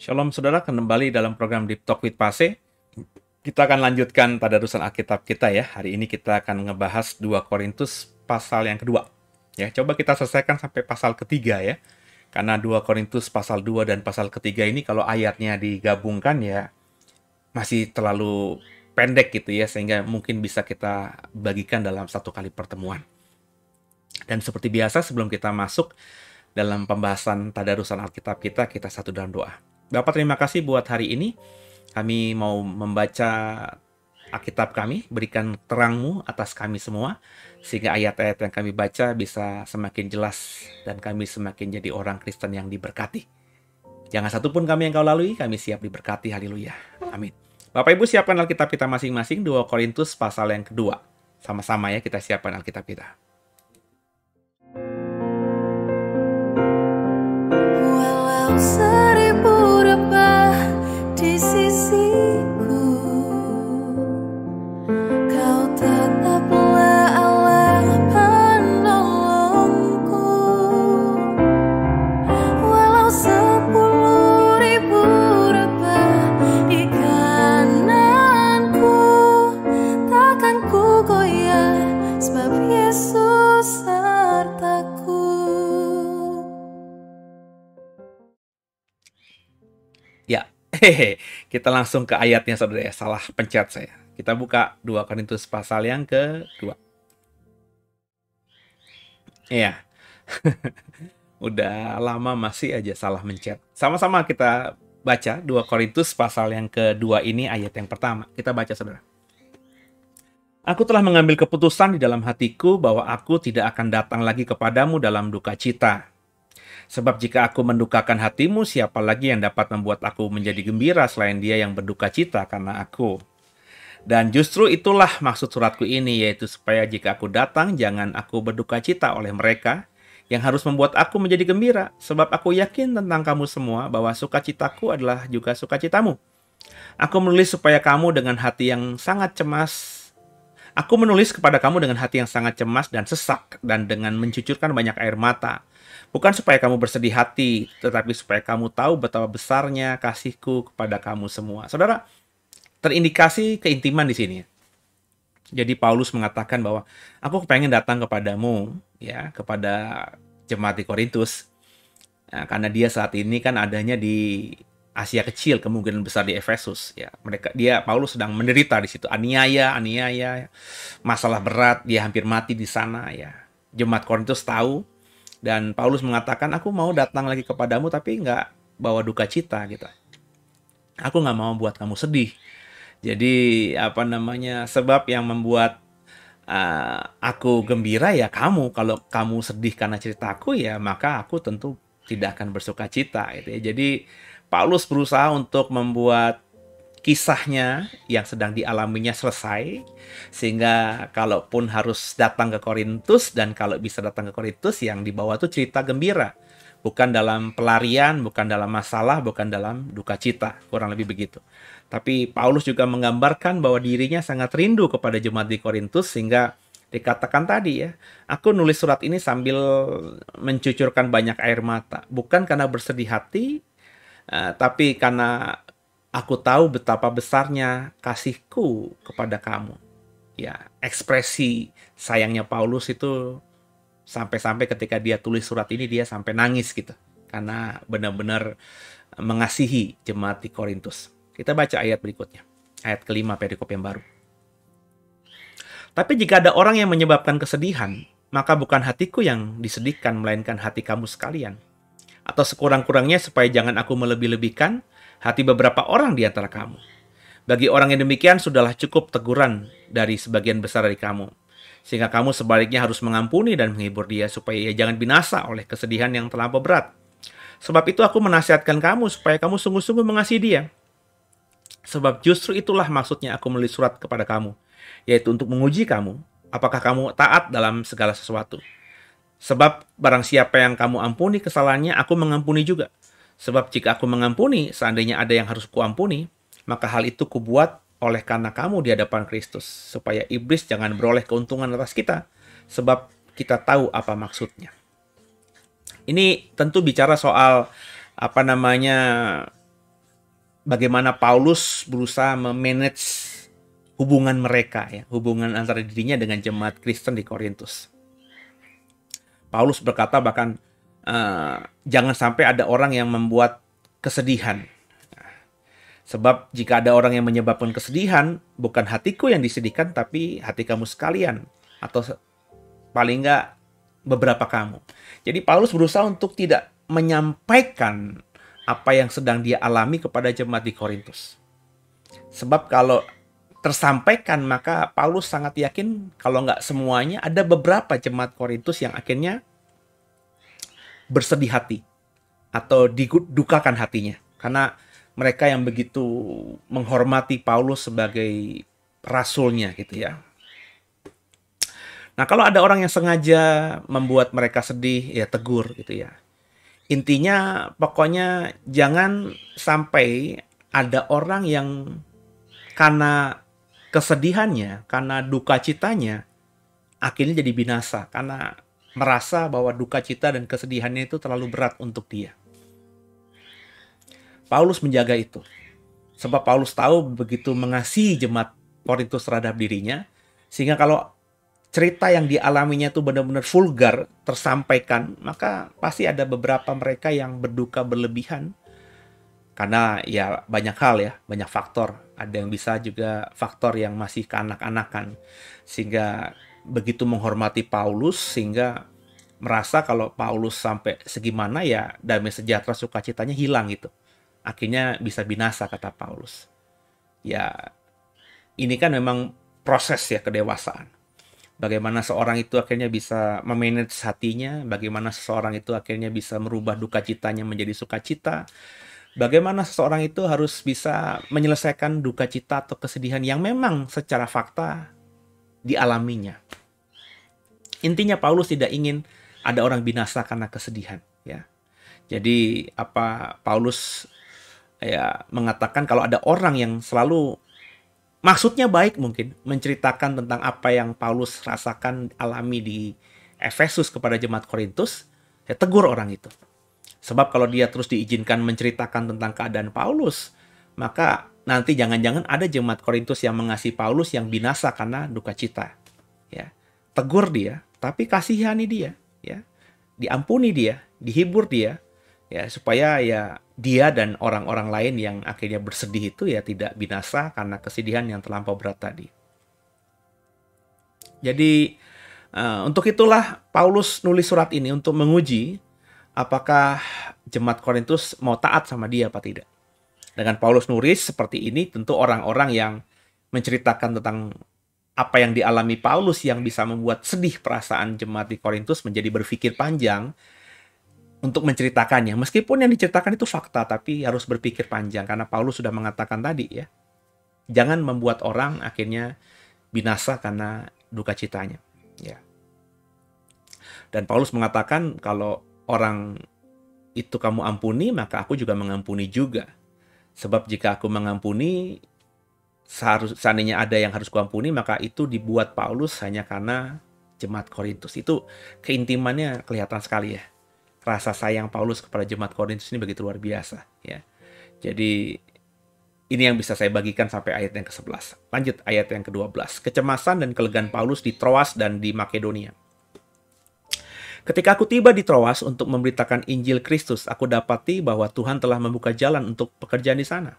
Shalom saudara, kembali dalam program Deep Talk with Pase. Kita akan lanjutkan tadarusan Alkitab kita ya. Hari ini kita akan ngebahas 2 Korintus pasal yang kedua. Ya, coba kita selesaikan sampai pasal ketiga ya. Karena 2 Korintus pasal 2 dan pasal ketiga ini kalau ayatnya digabungkan ya masih terlalu pendek gitu ya, sehingga mungkin bisa kita bagikan dalam satu kali pertemuan. Dan seperti biasa sebelum kita masuk dalam pembahasan tadarusan Alkitab kita satu dalam doa. Bapak, terima kasih buat hari ini. Kami mau membaca Alkitab kami, berikan terang-Mu atas kami semua, sehingga ayat-ayat yang kami baca bisa semakin jelas dan kami semakin jadi orang Kristen yang diberkati. Jangan satupun kami yang Kau lalui, kami siap diberkati. Haleluya. Amin. Bapak Ibu siapkan Alkitab kita masing-masing, 2 Korintus pasal yang kedua. Sama-sama ya kita siapkan Alkitab kita. Walau seribu rebah di sisiku, Kau tetaplah Allah penolongku. Walau 10.000 rebah di kananku, takkan ku goyah sebab Yesus sertaku. Ya, kita langsung ke ayatnya saudara ya. Salah pencet saya. Kita buka 2 Korintus pasal yang kedua. Iya. Udah lama masih aja salah mencet. Sama-sama kita baca 2 Korintus pasal yang kedua ini ayat yang pertama. Kita baca saudara. Aku telah mengambil keputusan di dalam hatiku bahwa aku tidak akan datang lagi kepadamu dalam duka cita. Sebab jika aku mendukakan hatimu, siapa lagi yang dapat membuat aku menjadi gembira selain Dia yang berduka cita karena aku? Dan justru itulah maksud suratku ini, yaitu supaya jika aku datang, jangan aku berduka cita oleh mereka yang harus membuat aku menjadi gembira. Sebab aku yakin tentang kamu semua bahwa sukacitaku adalah juga sukacitamu. Aku menulis supaya kamu dengan hati yang sangat cemas. Aku menulis kepada kamu dengan hati yang sangat cemas dan sesak, dan dengan mencucurkan banyak air mata. Bukan supaya kamu bersedih hati, tetapi supaya kamu tahu betapa besarnya kasihku kepada kamu semua. Saudara, terindikasi keintiman di sini. Jadi Paulus mengatakan bahwa aku pengen datang kepadamu, ya, kepada jemaat di Korintus, nah, karena dia saat ini kan adanya di Asia Kecil, kemungkinan besar di Efesus. Ya, Paulus sedang menderita di situ, aniaya, masalah berat, dia hampir mati di sana. Ya, jemaat Korintus tahu. Dan Paulus mengatakan, aku mau datang lagi kepadamu tapi nggak bawa duka cita gitu. Aku nggak mau buat kamu sedih. Jadi sebab yang membuat aku gembira ya kamu. Kalau kamu sedih karena ceritaku ya maka aku tentu tidak akan bersuka cita gitu ya. Jadi Paulus berusaha untuk membuat kisahnya yang sedang dialaminya selesai, sehingga kalaupun harus datang ke Korintus, dan kalau bisa datang ke Korintus, yang dibawa itu cerita gembira, bukan dalam pelarian, bukan dalam masalah, bukan dalam duka cita, kurang lebih begitu. Tapi Paulus juga menggambarkan bahwa dirinya sangat rindu kepada jemaat di Korintus, sehingga dikatakan tadi ya, aku nulis surat ini sambil mencucurkan banyak air mata, bukan karena bersedih hati, tapi karena aku tahu betapa besarnya kasihku kepada kamu. Ya, ekspresi sayangnya Paulus itu sampai-sampai ketika dia tulis surat ini dia sampai nangis gitu. Karena benar-benar mengasihi jemaat di Korintus. Kita baca ayat berikutnya. Ayat kelima perikop yang baru. Tapi jika ada orang yang menyebabkan kesedihan, maka bukan hatiku yang disedihkan, melainkan hati kamu sekalian. Atau sekurang-kurangnya supaya jangan aku melebih-lebihkan hati beberapa orang di antara kamu. Bagi orang yang demikian sudahlah cukup teguran dari sebagian besar dari kamu. Sehingga kamu sebaliknya harus mengampuni dan menghibur dia supaya ia jangan binasa oleh kesedihan yang terlampau berat. Sebab itu aku menasihatkan kamu supaya kamu sungguh-sungguh mengasihi dia. Sebab justru itulah maksudnya aku menulis surat kepada kamu, yaitu untuk menguji kamu, apakah kamu taat dalam segala sesuatu. Sebab barang siapa yang kamu ampuni kesalahannya, aku mengampuni juga. Sebab jika aku mengampuni, seandainya ada yang harus kuampuni, maka hal itu kubuat oleh karena kamu di hadapan Kristus, supaya iblis jangan beroleh keuntungan atas kita, sebab kita tahu apa maksudnya. Ini tentu bicara soal bagaimana Paulus berusaha memanage hubungan mereka, ya, hubungan antara dirinya dengan jemaat Kristen di Korintus. Paulus berkata bahkan jangan sampai ada orang yang membuat kesedihan. Sebab jika ada orang yang menyebabkan kesedihan, bukan hatiku yang disedihkan, tapi hati kamu sekalian. Atau paling enggak beberapa kamu. Jadi Paulus berusaha untuk tidak menyampaikan apa yang sedang dia alami kepada jemaat di Korintus. Sebab kalau tersampaikan, maka Paulus sangat yakin kalau nggak semuanya, ada beberapa jemaat Korintus yang akhirnya bersedih hati atau didukakan hatinya. Karena mereka yang begitu menghormati Paulus sebagai rasulnya gitu ya. Nah, kalau ada orang yang sengaja membuat mereka sedih, ya tegur gitu ya. Intinya pokoknya jangan sampai ada orang yang karena kesedihannya, karena duka citanya, akhirnya jadi binasa. Karena merasa bahwa duka cita dan kesedihannya itu terlalu berat untuk dia. Paulus menjaga itu. Sebab Paulus tahu begitu mengasihi jemaat Korintus terhadap dirinya, sehingga kalau cerita yang dialaminya itu benar-benar vulgar tersampaikan, maka pasti ada beberapa mereka yang berduka berlebihan. Karena ya banyak hal ya, banyak faktor. Ada yang bisa juga faktor yang masih kekanak-kanakan. Sehingga begitu menghormati Paulus, sehingga merasa kalau Paulus sampai segimana ya damai sejahtera sukacitanya hilang gitu. Akhirnya bisa binasa, kata Paulus. Ya, ini kan memang proses ya kedewasaan. Bagaimana seorang itu akhirnya bisa memanage hatinya, bagaimana seseorang itu akhirnya bisa merubah duka citanya menjadi sukacita, bagaimana seseorang itu harus bisa menyelesaikan duka cita atau kesedihan yang memang secara fakta dialaminya. Intinya Paulus tidak ingin ada orang binasa karena kesedihan, ya. Jadi Paulus ya mengatakan kalau ada orang yang selalu maksudnya baik mungkin menceritakan tentang apa yang Paulus rasakan alami di Efesus kepada jemaat Korintus, ya tegur orang itu. Sebab kalau dia terus diizinkan menceritakan tentang keadaan Paulus, maka nanti jangan-jangan ada jemaat Korintus yang mengasihi Paulus yang binasa karena duka cita. Ya, tegur dia, tapi kasihani dia, ya. Diampuni dia, dihibur dia, ya, supaya ya dia dan orang-orang lain yang akhirnya bersedih itu ya tidak binasa karena kesedihan yang terlampau berat tadi. Jadi untuk itulah Paulus nulis surat ini untuk menguji apakah jemaat Korintus mau taat sama dia apa tidak. Dengan Paulus nulis seperti ini, tentu orang-orang yang menceritakan tentang apa yang dialami Paulus yang bisa membuat sedih perasaan jemaat di Korintus menjadi berpikir panjang untuk menceritakannya. Meskipun yang diceritakan itu fakta, tapi harus berpikir panjang. Karena Paulus sudah mengatakan tadi ya, jangan membuat orang akhirnya binasa karena duka citanya. Ya. Dan Paulus mengatakan kalau orang itu kamu ampuni, maka aku juga mengampuni juga. Sebab jika aku mengampuni, seandainya ada yang harus kuampuni, maka itu dibuat Paulus hanya karena jemaat Korintus. Itu keintimannya kelihatan sekali ya. Rasa sayang Paulus kepada jemaat Korintus ini begitu luar biasa, ya. Jadi ini yang bisa saya bagikan sampai ayat yang ke-11. Lanjut ayat yang ke-12. Kecemasan dan kelegaan Paulus di Troas dan di Makedonia. Ketika aku tiba di Troas untuk memberitakan Injil Kristus, aku dapati bahwa Tuhan telah membuka jalan untuk pekerjaan di sana.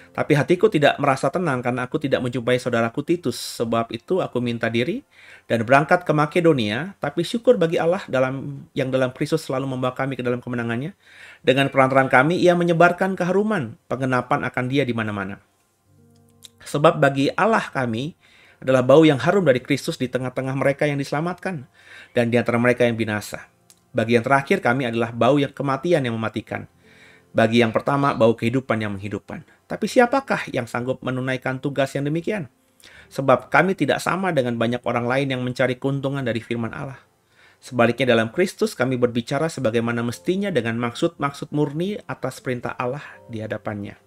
Tapi hatiku tidak merasa tenang karena aku tidak menjumpai saudaraku Titus. Sebab itu aku minta diri dan berangkat ke Makedonia. Tapi syukur bagi Allah yang dalam Kristus selalu membawa kami ke dalam kemenangannya. Dengan perantaraan kami, ia menyebarkan keharuman, penggenapan akan dia di mana-mana. Sebab bagi Allah kami adalah bau yang harum dari Kristus di tengah-tengah mereka yang diselamatkan dan di antara mereka yang binasa. Bagi yang terakhir, kami adalah bau yang kematian yang mematikan. Bagi yang pertama, bau kehidupan yang menghidupkan. Tapi siapakah yang sanggup menunaikan tugas yang demikian? Sebab kami tidak sama dengan banyak orang lain yang mencari keuntungan dari firman Allah. Sebaliknya dalam Kristus kami berbicara sebagaimana mestinya dengan maksud-maksud murni atas perintah Allah di hadapannya.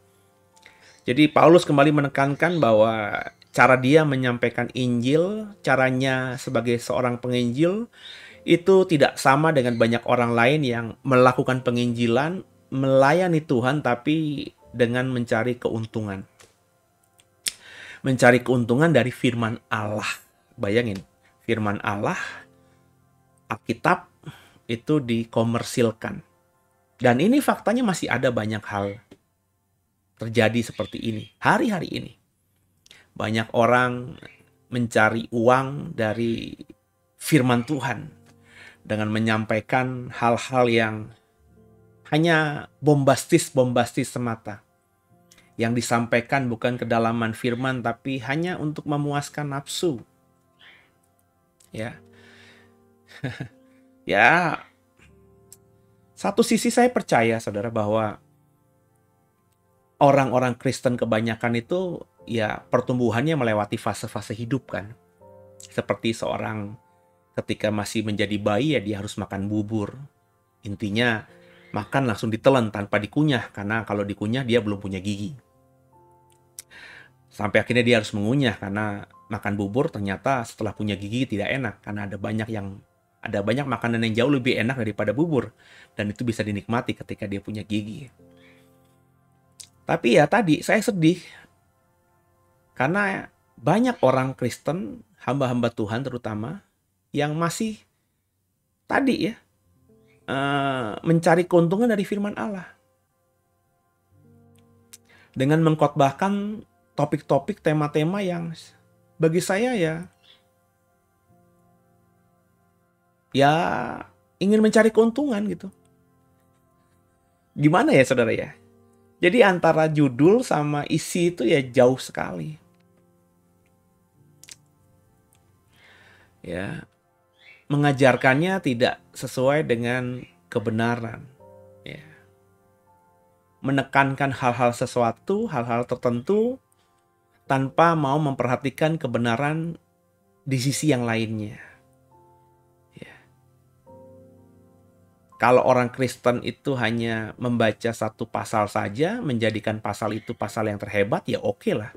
Jadi Paulus kembali menekankan bahwa cara dia menyampaikan Injil, caranya sebagai seorang penginjil, itu tidak sama dengan banyak orang lain yang melakukan penginjilan, melayani Tuhan tapi dengan mencari keuntungan. Mencari keuntungan dari firman Allah. Bayangin, firman Allah, Alkitab itu dikomersilkan. Dan ini faktanya masih ada banyak hal terjadi seperti ini. Hari-hari ini. Banyak orang mencari uang dari firman Tuhan dengan menyampaikan hal-hal yang hanya bombastis semata. Yang disampaikan bukan kedalaman firman, tapi hanya untuk memuaskan nafsu. Ya. Ya. Satu sisi saya percaya, saudara, bahwa orang-orang Kristen kebanyakan itu ya pertumbuhannya melewati fase-fase hidup kan. Seperti seorang ketika masih menjadi bayi ya dia harus makan bubur. Intinya makan langsung ditelan tanpa dikunyah, karena kalau dikunyah dia belum punya gigi. Sampai akhirnya dia harus mengunyah karena makan bubur ternyata setelah punya gigi tidak enak, karena ada banyak makanan yang jauh lebih enak daripada bubur, dan itu bisa dinikmati ketika dia punya gigi. Tapi ya tadi saya sedih karena banyak orang Kristen, hamba-hamba Tuhan terutama, yang masih tadi ya mencari keuntungan dari firman Allah dengan mengkhotbahkan topik-topik, tema-tema yang bagi saya ya ingin mencari keuntungan gitu. Gimana ya saudara ya? Jadi antara judul sama isi itu ya jauh sekali. Ya, mengajarkannya tidak sesuai dengan kebenaran. Ya. Menekankan hal-hal tertentu tanpa mau memperhatikan kebenaran di sisi yang lainnya. Ya. Kalau orang Kristen itu hanya membaca satu pasal saja, menjadikan pasal itu pasal yang terhebat, ya oke lah.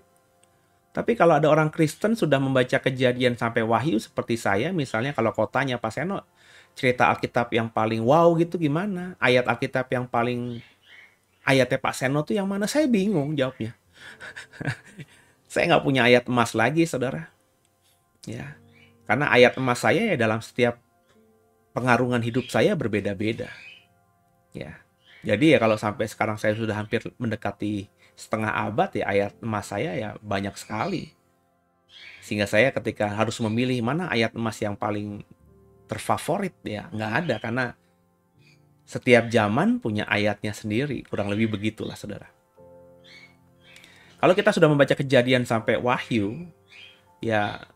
Tapi kalau ada orang Kristen sudah membaca Kejadian sampai Wahyu seperti saya, misalnya kalau kau tanya Pak Seno, cerita Alkitab yang paling wow gitu gimana? Ayat Alkitab yang paling ayatnya Pak Seno tuh yang mana? Saya bingung jawabnya. Saya nggak punya ayat emas lagi, saudara. Ya, karena ayat emas saya ya dalam setiap pengarungan hidup saya berbeda-beda. Ya, jadi ya kalau sampai sekarang saya sudah hampir mendekati setengah abad ya, ayat emas saya ya banyak sekali. Sehingga saya ketika harus memilih mana ayat emas yang paling terfavorit ya nggak ada, karena setiap zaman punya ayatnya sendiri. Kurang lebih begitulah saudara. Kalau kita sudah membaca Kejadian sampai Wahyu, ya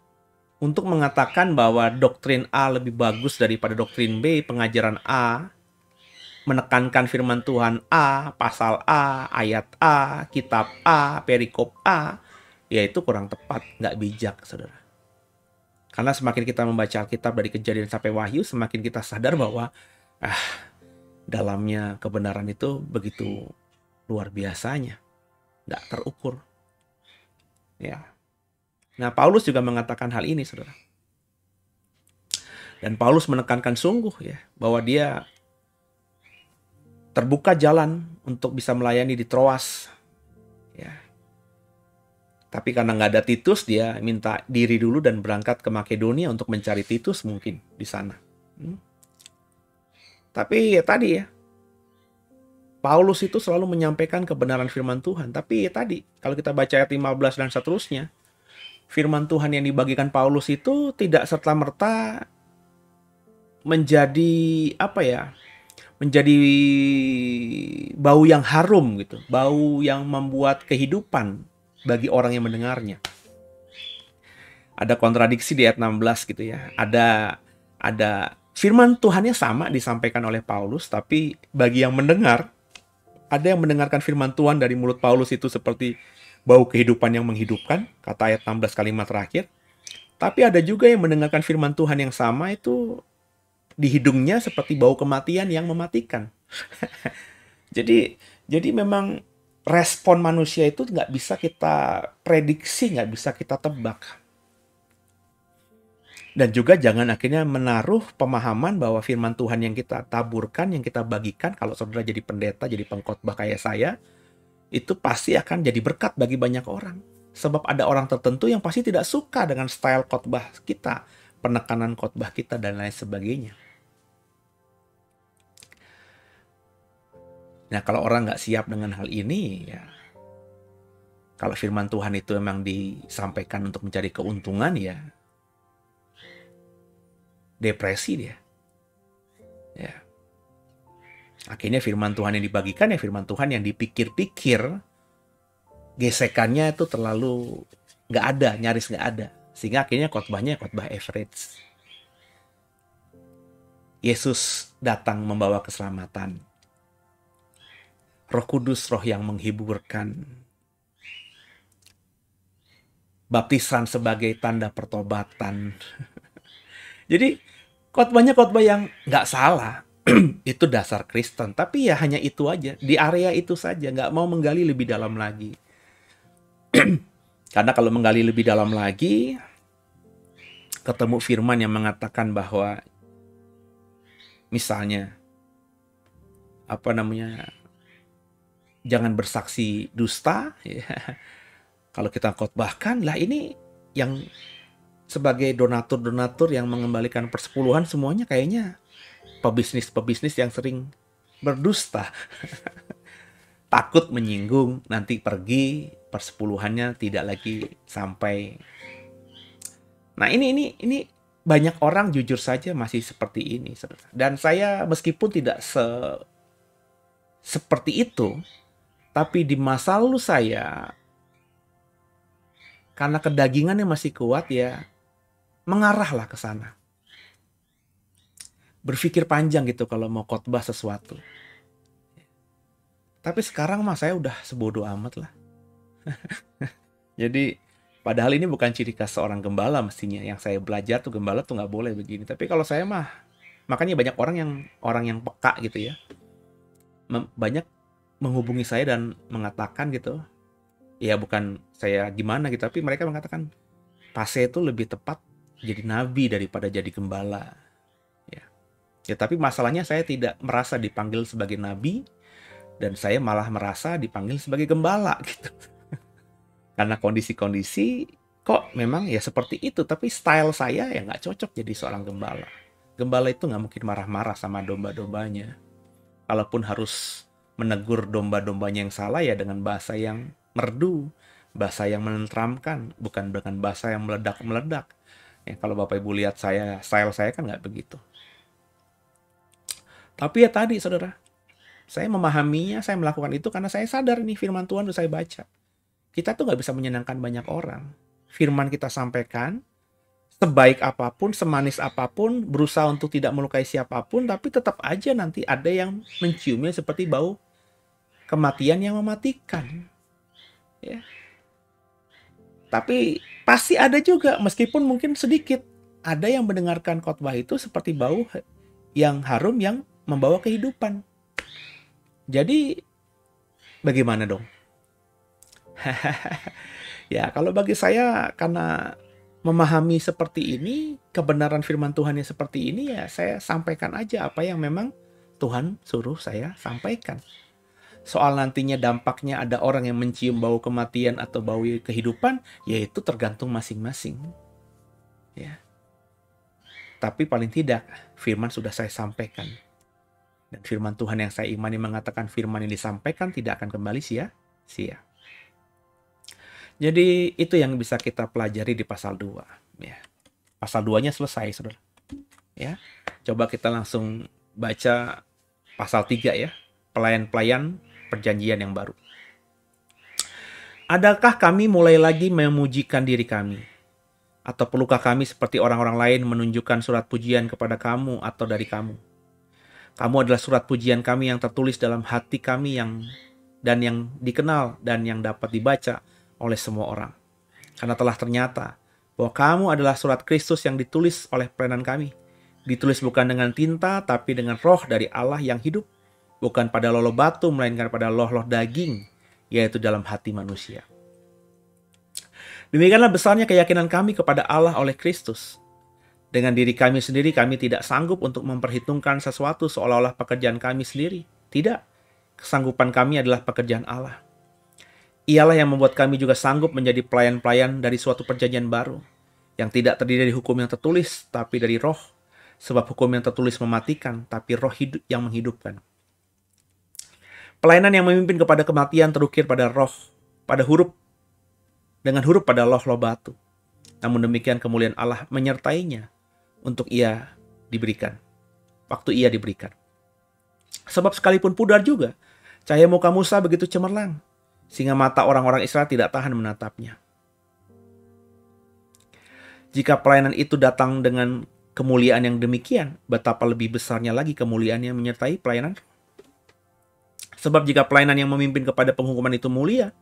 untuk mengatakan bahwa doktrin A lebih bagus daripada doktrin B, pengajaran A, menekankan firman Tuhan A, pasal A, ayat A, kitab A, perikop A, ya itu kurang tepat, nggak bijak, saudara. Karena semakin kita membaca Alkitab dari Kejadian sampai Wahyu, semakin kita sadar bahwa dalamnya kebenaran itu begitu luar biasanya, nggak terukur. Ya. Nah, Paulus juga mengatakan hal ini, saudara. Dan Paulus menekankan sungguh ya bahwa dia terbuka jalan untuk bisa melayani di Troas. Ya. Tapi karena nggak ada Titus, dia minta diri dulu dan berangkat ke Makedonia untuk mencari Titus mungkin di sana. Tapi ya tadi ya, Paulus itu selalu menyampaikan kebenaran firman Tuhan. Tapi ya tadi, kalau kita baca ayat 15 dan seterusnya, firman Tuhan yang dibagikan Paulus itu tidak serta-merta menjadi menjadi bau yang harum gitu, bau yang membuat kehidupan bagi orang yang mendengarnya. Ada kontradiksi di ayat 16 gitu ya. Ada Firman Tuhannya sama disampaikan oleh Paulus, tapi bagi yang mendengar, ada yang mendengarkan firman Tuhan dari mulut Paulus itu seperti bau kehidupan yang menghidupkan, kata ayat 16 kalimat terakhir. Tapi ada juga yang mendengarkan firman Tuhan yang sama itu di hidungnya seperti bau kematian yang mematikan. Jadi memang respon manusia itu nggak bisa kita prediksi, nggak bisa kita tebak. Dan juga jangan akhirnya menaruh pemahaman bahwa firman Tuhan yang kita taburkan, yang kita bagikan, kalau saudara jadi pendeta, jadi pengkhotbah kayak saya, itu pasti akan jadi berkat bagi banyak orang. Sebab ada orang tertentu yang pasti tidak suka dengan style khotbah kita, penekanan khotbah kita, dan lain sebagainya. Nah, kalau orang nggak siap dengan hal ini, ya kalau firman Tuhan itu memang disampaikan untuk mencari keuntungan, ya depresi dia. Ya. Akhirnya firman Tuhan yang dibagikan ya firman Tuhan yang dipikir-pikir, gesekannya itu terlalu nggak ada, nyaris nggak ada. Sehingga akhirnya khotbahnya khotbah average. Yesus datang membawa keselamatan. Roh Kudus, roh yang menghiburkan. Baptisan sebagai tanda pertobatan. Jadi khotbahnya khotbah yang nggak salah. Itu dasar Kristen. Tapi ya hanya itu aja. Di area itu saja. Nggak mau menggali lebih dalam lagi. Karena kalau menggali lebih dalam lagi, ketemu firman yang mengatakan bahwa misalnya jangan bersaksi dusta, ya. Kalau kita khotbahkan, lah ini yang sebagai donatur-donatur yang mengembalikan persepuluhan semuanya kayaknya pebisnis-pebisnis yang sering berdusta. Takut menyinggung, nanti pergi persepuluhannya tidak lagi sampai. Nah, ini banyak orang jujur saja masih seperti ini, saudara. Dan saya meskipun tidak seperti itu, tapi di masa lalu saya, karena kedagingannya masih kuat, ya mengarahlah ke sana. Berpikir panjang gitu kalau mau khotbah sesuatu. Tapi sekarang mah saya udah sebodoh amat lah. Jadi padahal ini bukan ciri khas seorang gembala mestinya. Yang saya belajar tuh gembala tuh nggak boleh begini. Tapi kalau saya mah, makanya banyak orang yang peka gitu ya. Banyak menghubungi saya dan mengatakan gitu. Ya bukan saya gimana gitu, tapi mereka mengatakan Pase itu lebih tepat jadi nabi daripada jadi gembala. Ya, tapi masalahnya saya tidak merasa dipanggil sebagai nabi dan saya malah merasa dipanggil sebagai gembala gitu. Karena kondisi-kondisi kok memang ya seperti itu, tapi style saya ya nggak cocok jadi seorang gembala. Gembala itu nggak mungkin marah-marah sama domba-dombanya. Kalaupun harus menegur domba-dombanya yang salah ya dengan bahasa yang merdu, bahasa yang menenteramkan, bukan dengan bahasa yang meledak-meledak. Ya, kalau Bapak Ibu lihat style saya kan nggak begitu. Tapi ya tadi saudara, saya memahaminya, saya melakukan itu karena saya sadar nih firman Tuhan itu saya baca. Kita tuh nggak bisa menyenangkan banyak orang. Firman kita sampaikan, sebaik apapun, semanis apapun, berusaha untuk tidak melukai siapapun, tapi tetap aja nanti ada yang menciumnya seperti bau kematian yang mematikan. Ya. Tapi pasti ada juga, meskipun mungkin sedikit, ada yang mendengarkan khotbah itu seperti bau yang harum yang membawa kehidupan. Jadi bagaimana dong? Ya kalau bagi saya karena memahami seperti ini, kebenaran firman Tuhan yang seperti ini, ya saya sampaikan aja apa yang memang Tuhan suruh saya sampaikan. Soal nantinya dampaknya ada orang yang mencium bau kematian atau bau kehidupan, ya itu tergantung masing-masing. Ya. Tapi paling tidak firman sudah saya sampaikan. Dan firman Tuhan yang saya imani mengatakan firman yang disampaikan tidak akan kembali sia-sia. Jadi itu yang bisa kita pelajari di pasal 2. Ya. Pasal 2-nya selesai, saudara. Ya. Coba kita langsung baca pasal 3 ya. Pelayan-pelayan perjanjian yang baru. Adakah kami mulai lagi memujikan diri kami? Atau perlukah kami seperti orang-orang lain menunjukkan surat pujian kepada kamu atau dari kamu? Kamu adalah surat pujian kami yang tertulis dalam hati kami dan yang dikenal dan yang dapat dibaca oleh semua orang. Karena telah ternyata bahwa kamu adalah surat Kristus yang ditulis oleh pelayanan kami. Ditulis bukan dengan tinta, tapi dengan roh dari Allah yang hidup. Bukan pada loh batu, melainkan pada loh daging, yaitu dalam hati manusia. Demikianlah besarnya keyakinan kami kepada Allah oleh Kristus. Dengan diri kami sendiri, kami tidak sanggup untuk memperhitungkan sesuatu seolah-olah pekerjaan kami sendiri. Tidak, kesanggupan kami adalah pekerjaan Allah. Ialah yang membuat kami juga sanggup menjadi pelayan-pelayan dari suatu perjanjian baru, yang tidak terdiri dari hukum yang tertulis, tapi dari roh. Sebab hukum yang tertulis mematikan, tapi roh hidup yang menghidupkan. Pelayanan yang memimpin kepada kematian terukir pada roh, pada huruf, dengan huruf pada loh batu. Namun demikian kemuliaan Allah menyertainya untuk ia diberikan. Waktu ia diberikan. Sebab sekalipun pudar juga, cahaya muka Musa begitu cemerlang, sehingga mata orang-orang Israel tidak tahan menatapnya. Jika pelayanan itu datang dengan kemuliaan yang demikian, betapa lebih besarnya lagi kemuliaan yang menyertai pelayanan. Sebab jika pelayanan yang memimpin kepada penghukuman itu mulia,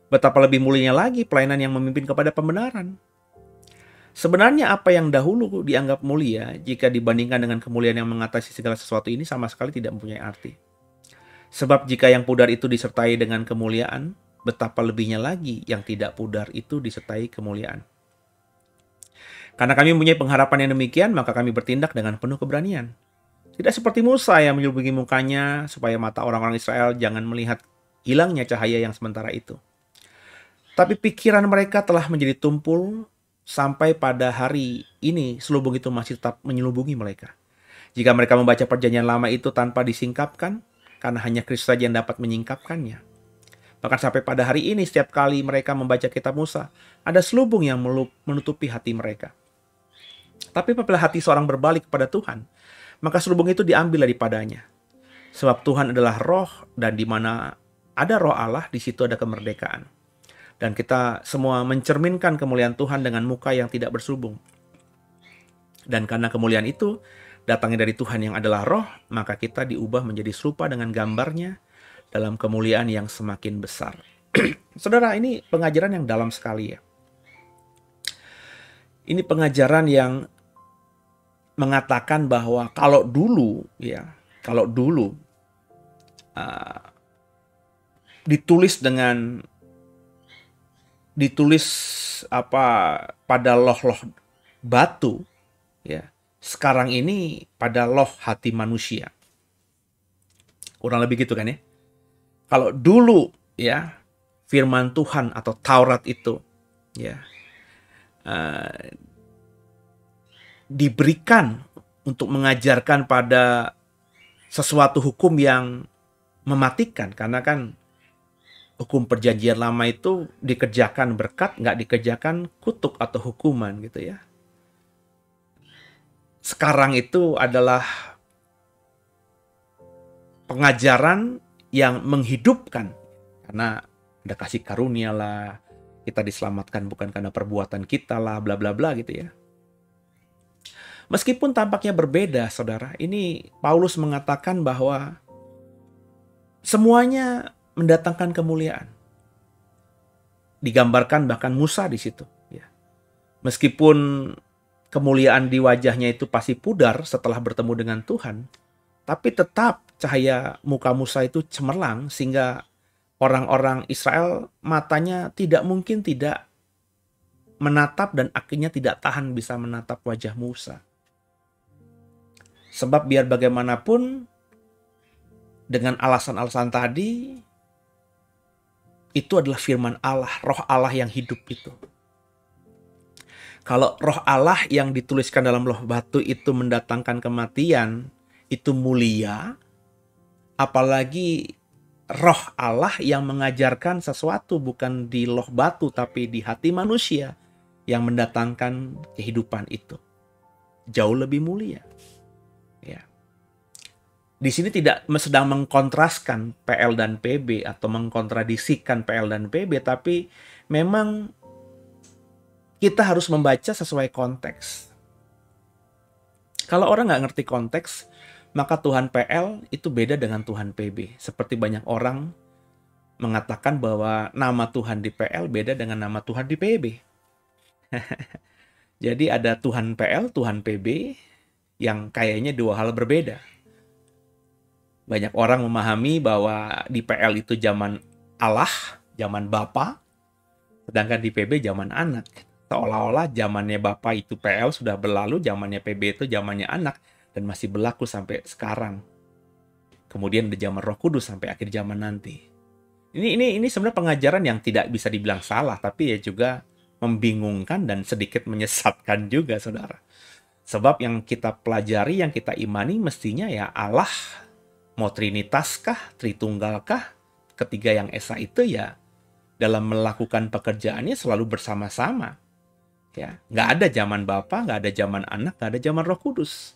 betapa lebih mulianya lagi pelayanan yang memimpin kepada pembenaran. Sebenarnya apa yang dahulu dianggap mulia, jika dibandingkan dengan kemuliaan yang mengatasi segala sesuatu ini, sama sekali tidak mempunyai arti. Sebab jika yang pudar itu disertai dengan kemuliaan, betapa lebihnya lagi yang tidak pudar itu disertai kemuliaan. Karena kami mempunyai pengharapan yang demikian, maka kami bertindak dengan penuh keberanian. Tidak seperti Musa yang menyelubungi mukanya, supaya mata orang-orang Israel jangan melihat hilangnya cahaya yang sementara itu. Tapi pikiran mereka telah menjadi tumpul, sampai pada hari ini selubung itu masih tetap menyelubungi mereka. Jika mereka membaca perjanjian lama itu tanpa disingkapkan, karena hanya Kristus saja yang dapat menyingkapkannya. Bahkan sampai pada hari ini setiap kali mereka membaca kitab Musa, ada selubung yang menutupi hati mereka. Tapi apabila hati seorang berbalik kepada Tuhan, maka selubung itu diambil daripadanya. Sebab Tuhan adalah roh, dan di mana ada roh Allah, di situ ada kemerdekaan. Dan kita semua mencerminkan kemuliaan Tuhan dengan muka yang tidak berselubung. Dan karena kemuliaan itu datangnya dari Tuhan yang adalah roh, maka kita diubah menjadi serupa dengan gambarnya dalam kemuliaan yang semakin besar. Saudara, ini pengajaran yang dalam sekali ya. Ini pengajaran yang mengatakan bahwa kalau dulu ditulis pada loh batu, ya, sekarang ini pada loh hati manusia. Kurang lebih gitu kan ya. Kalau dulu ya firman Tuhan atau Taurat itu ya diberikan untuk mengajarkan pada sesuatu hukum yang mematikan, karena kan hukum perjanjian lama itu dikerjakan berkat, nggak dikerjakan kutuk atau hukuman gitu ya. Sekarang itu adalah pengajaran yang menghidupkan, karena ada kasih karunia lah, kita diselamatkan bukan karena perbuatan kita lah, bla bla bla gitu ya. Meskipun tampaknya berbeda, saudara, ini Paulus mengatakan bahwa semuanya mendatangkan kemuliaan. Digambarkan bahkan Musa di situ. Ya. Meskipun kemuliaan di wajahnya itu pasti pudar setelah bertemu dengan Tuhan, tapi tetap cahaya muka Musa itu cemerlang sehingga orang-orang Israel matanya tidak mungkin tidak menatap dan akhirnya tidak tahan bisa menatap wajah Musa. Sebab biar bagaimanapun dengan alasan-alasan tadi, itu adalah firman Allah, roh Allah yang hidup itu. Kalau roh Allah yang dituliskan dalam loh batu itu mendatangkan kematian, itu mulia, apalagi roh Allah yang mengajarkan sesuatu bukan di loh batu tapi di hati manusia yang mendatangkan kehidupan itu. Jauh lebih mulia. Ya. Di sini tidak sedang mengkontraskan PL dan PB atau mengkontradisikan PL dan PB, tapi memang kita harus membaca sesuai konteks. Kalau orang nggak ngerti konteks, maka Tuhan PL itu beda dengan Tuhan PB. Seperti banyak orang mengatakan bahwa nama Tuhan di PL beda dengan nama Tuhan di PB. Jadi ada Tuhan PL, Tuhan PB yang kayaknya dua hal berbeda. Banyak orang memahami bahwa di PL itu zaman Allah, zaman Bapa, sedangkan di PB zaman anak. Seolah-olah zamannya Bapa itu PL sudah berlalu, zamannya PB itu zamannya anak, dan masih berlaku sampai sekarang. Kemudian ada zaman Roh Kudus sampai akhir zaman nanti. Ini sebenarnya pengajaran yang tidak bisa dibilang salah, tapi ya juga membingungkan dan sedikit menyesatkan juga, saudara. Sebab yang kita pelajari, yang kita imani mestinya ya Allah, mau Trinitas kah, Tritunggal kah, ketiga yang esa itu ya dalam melakukan pekerjaannya selalu bersama-sama. Ya, nggak ada zaman Bapa, nggak ada zaman anak, nggak ada zaman Roh Kudus.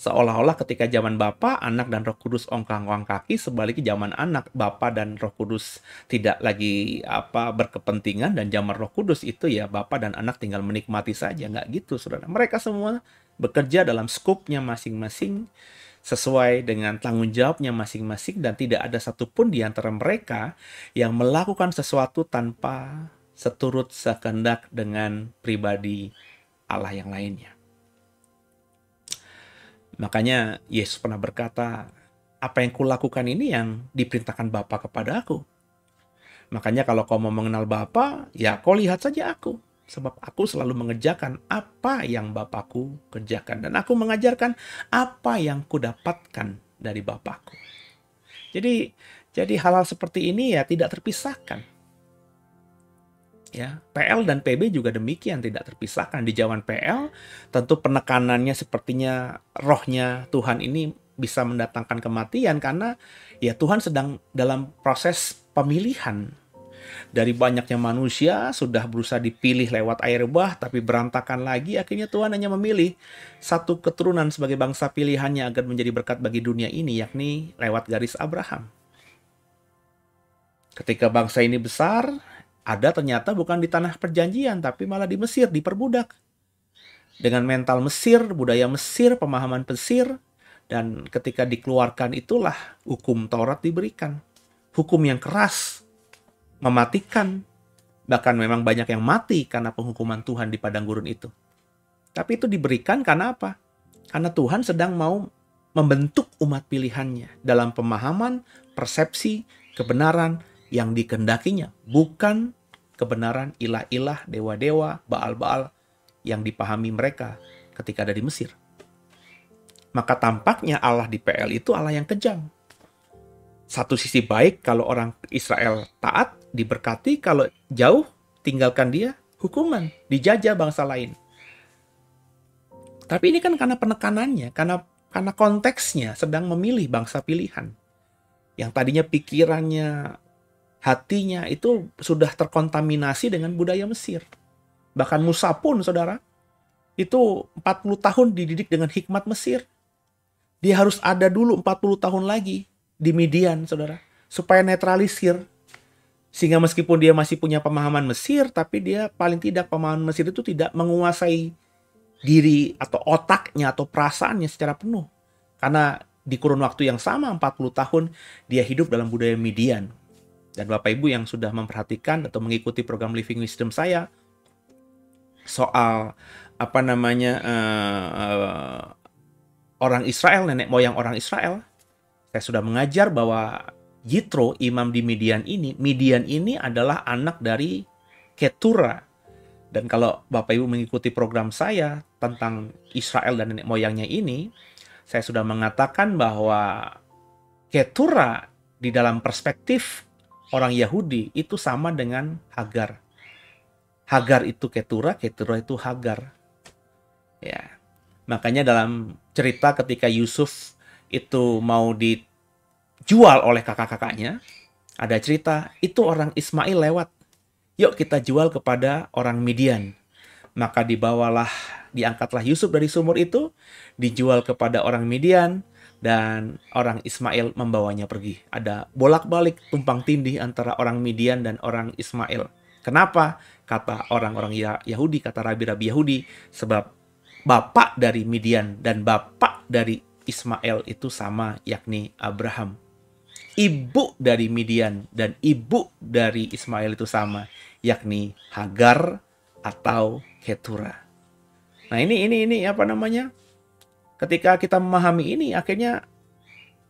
Seolah-olah ketika zaman Bapa, anak dan Roh Kudus ongkang-ongkang kaki, sebaliknya zaman anak, Bapa dan Roh Kudus tidak lagi berkepentingan, dan zaman Roh Kudus itu ya Bapa dan anak tinggal menikmati saja. Nggak gitu, saudara. Mereka semua bekerja dalam skupnya masing-masing, sesuai dengan tanggung jawabnya masing-masing, dan tidak ada satupun di antara mereka yang melakukan sesuatu tanpa seturut sekehendak dengan pribadi Allah yang lainnya. Makanya Yesus pernah berkata, apa yang kulakukan ini yang diperintahkan Bapa kepada aku. Makanya kalau kau mau mengenal Bapa, ya kau lihat saja aku. Sebab aku selalu mengerjakan apa yang Bapakku kerjakan. Dan aku mengajarkan apa yang kudapatkan dari Bapakku. Jadi hal-hal seperti ini ya tidak terpisahkan. Ya, PL dan PB juga demikian, tidak terpisahkan. Di zaman PL tentu penekanannya sepertinya rohnya Tuhan ini bisa mendatangkan kematian, karena ya Tuhan sedang dalam proses pemilihan. Dari banyaknya manusia sudah berusaha dipilih lewat air bah, tapi berantakan lagi. Akhirnya Tuhan hanya memilih satu keturunan sebagai bangsa pilihannya agar menjadi berkat bagi dunia ini, yakni lewat garis Abraham. Ketika bangsa ini besar, ada ternyata bukan di tanah perjanjian, tapi malah di Mesir, diperbudak. Dengan mental Mesir, budaya Mesir, pemahaman Mesir, dan ketika dikeluarkan itulah hukum Taurat diberikan. Hukum yang keras, mematikan, bahkan memang banyak yang mati karena penghukuman Tuhan di padang gurun itu. Tapi itu diberikan karena apa? Karena Tuhan sedang mau membentuk umat pilihannya dalam pemahaman, persepsi, kebenaran yang dikehendakinya, bukan kebenaran ilah-ilah, dewa-dewa, baal-baal yang dipahami mereka ketika ada di Mesir. Maka tampaknya Allah di PL itu Allah yang kejam. Satu sisi baik kalau orang Israel taat, diberkati, kalau jauh tinggalkan dia, hukuman, dijajah bangsa lain. Tapi ini kan karena penekanannya, karena konteksnya sedang memilih bangsa pilihan. Yang tadinya pikirannya, hatinya itu sudah terkontaminasi dengan budaya Mesir. Bahkan Musa pun, saudara, itu 40 tahun dididik dengan hikmat Mesir. Dia harus ada dulu 40 tahun lagi di Midian, saudara, supaya netralisir. Sehingga meskipun dia masih punya pemahaman Mesir, tapi dia paling tidak pemahaman Mesir itu tidak menguasai diri atau otaknya atau perasaannya secara penuh. Karena di kurun waktu yang sama, 40 tahun, dia hidup dalam budaya Midian. Dan Bapak Ibu yang sudah memperhatikan atau mengikuti program Living Wisdom saya soal orang Israel, nenek moyang orang Israel, saya sudah mengajar bahwa Yitro, imam di Midian ini adalah anak dari Ketura. Dan kalau Bapak Ibu mengikuti program saya tentang Israel dan nenek moyangnya ini, saya sudah mengatakan bahwa Ketura di dalam perspektif orang Yahudi itu sama dengan Hagar. Hagar itu Ketura, Ketura itu Hagar. Ya. Makanya dalam cerita ketika Yusuf itu mau dijual oleh kakak-kakaknya, ada cerita itu orang Ismail lewat. Yuk kita jual kepada orang Midian. Maka diangkatlah Yusuf dari sumur itu, dijual kepada orang Midian, dan orang Ismail membawanya pergi. Ada bolak-balik tumpang tindih antara orang Midian dan orang Ismail. Kenapa? Kata orang-orang Yahudi, kata rabi-rabi Yahudi, sebab bapak dari Midian dan bapak dari Ismail itu sama, yakni Abraham. Ibu dari Midian dan ibu dari Ismail itu sama, yakni Hagar atau Ketura. Nah, ini apa namanya? Ketika kita memahami ini, akhirnya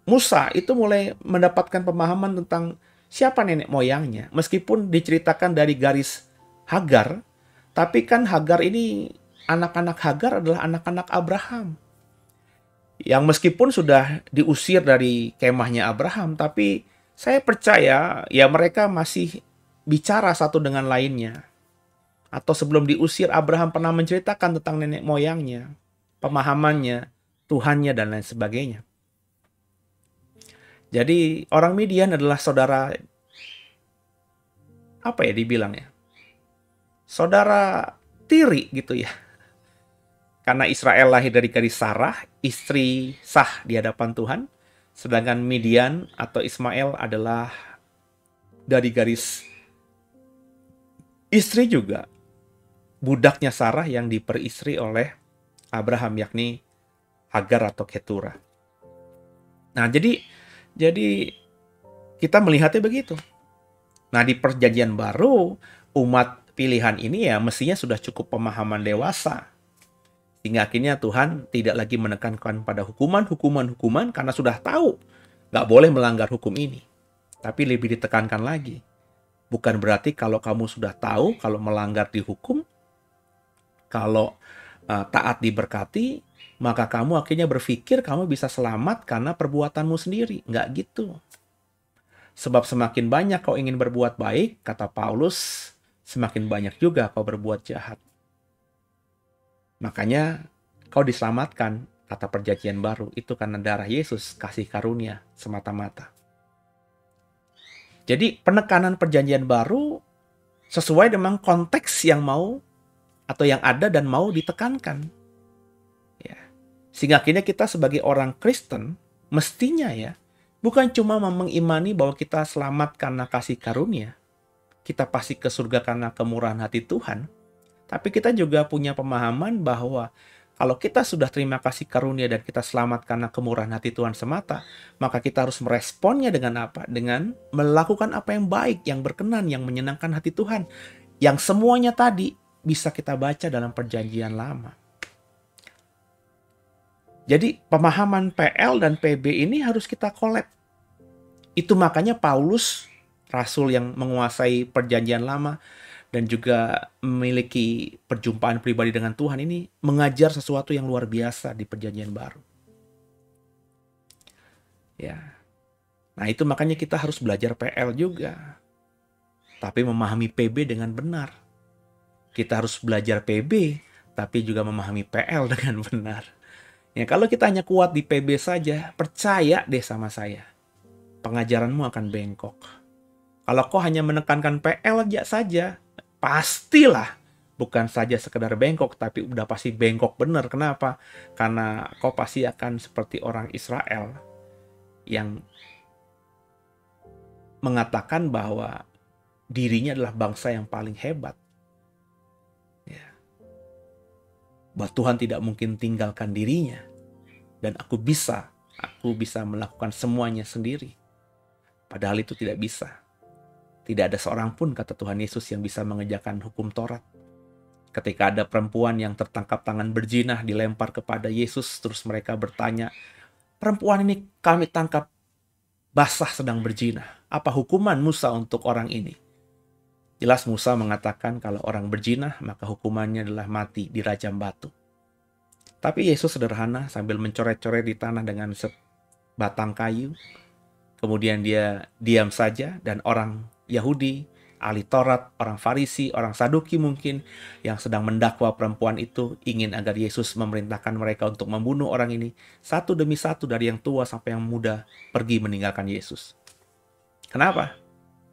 Musa itu mulai mendapatkan pemahaman tentang siapa nenek moyangnya. Meskipun diceritakan dari garis Hagar, tapi kan Hagar ini, anak-anak Hagar adalah anak-anak Abraham. Yang meskipun sudah diusir dari kemahnya Abraham, tapi saya percaya ya mereka masih bicara satu dengan lainnya. Atau sebelum diusir, Abraham pernah menceritakan tentang nenek moyangnya, pemahamannya, Tuhannya, dan lain sebagainya. Jadi orang Midian adalah saudara, apa ya dibilangnya, saudara tiri gitu ya. Karena Israel lahir dari garis Sarah, istri sah di hadapan Tuhan. Sedangkan Midian atau Ismail adalah dari garis istri juga, budaknya Sarah yang diperistri oleh Abraham, yakni Hagar atau Ketura. Nah, jadi kita melihatnya begitu. Nah, di perjanjian baru, umat pilihan ini ya mestinya sudah cukup pemahaman dewasa. Sehingga akhirnya Tuhan tidak lagi menekankan pada hukuman karena sudah tahu nggak boleh melanggar hukum ini. Tapi lebih ditekankan lagi. Bukan berarti kalau kamu sudah tahu kalau melanggar dihukum, kalau taat diberkati, maka kamu akhirnya berpikir kamu bisa selamat karena perbuatanmu sendiri. Nggak gitu. Sebab semakin banyak kau ingin berbuat baik, kata Paulus, semakin banyak juga kau berbuat jahat. Makanya kau diselamatkan, kata perjanjian baru, itu karena darah Yesus, kasih karunia semata-mata. Jadi penekanan perjanjian baru sesuai dengan konteks yang mau atau yang ada dan mau ditekankan. Ya. Sehingga akhirnya kita sebagai orang Kristen mestinya ya bukan cuma mengimani bahwa kita selamat karena kasih karunia, kita pasti ke surga karena kemurahan hati Tuhan, tapi kita juga punya pemahaman bahwa kalau kita sudah terima kasih karunia dan kita selamat karena kemurahan hati Tuhan semata, maka kita harus meresponnya dengan apa? Dengan melakukan apa yang baik, yang berkenan, yang menyenangkan hati Tuhan. Yang semuanya tadi bisa kita baca dalam perjanjian lama. Jadi pemahaman PL dan PB ini harus kita collab. Itu makanya Paulus, rasul yang menguasai perjanjian lama dan juga memiliki perjumpaan pribadi dengan Tuhan ini, mengajar sesuatu yang luar biasa di perjanjian baru. Ya. Nah, itu makanya kita harus belajar PL juga. Tapi memahami PB dengan benar. Kita harus belajar PB, tapi juga memahami PL dengan benar. Ya, kalau kita hanya kuat di PB saja, percaya deh sama saya, pengajaranmu akan bengkok. Kalau kau hanya menekankan PL aja saja, pastilah bukan saja sekedar bengkok, tapi udah pasti bengkok bener. Kenapa? Karena kau pasti akan seperti orang Israel yang mengatakan bahwa dirinya adalah bangsa yang paling hebat. Bahwa Tuhan tidak mungkin tinggalkan dirinya. Dan aku bisa melakukan semuanya sendiri. Padahal itu tidak bisa. Tidak ada seorang pun, kata Tuhan Yesus, yang bisa mengerjakan hukum Taurat. Ketika ada perempuan yang tertangkap tangan berzinah dilempar kepada Yesus, terus mereka bertanya, perempuan ini kami tangkap basah sedang berzinah. Apa hukuman Musa untuk orang ini? Jelas Musa mengatakan kalau orang berzinah maka hukumannya adalah mati dirajam batu. Tapi Yesus sederhana sambil mencoret-coret di tanah dengan sebatang kayu. Kemudian dia diam saja dan orang Yahudi, ahli Taurat, orang Farisi, orang Saduki mungkin yang sedang mendakwa perempuan itu ingin agar Yesus memerintahkan mereka untuk membunuh orang ini satu demi satu dari yang tua sampai yang muda pergi meninggalkan Yesus. Kenapa?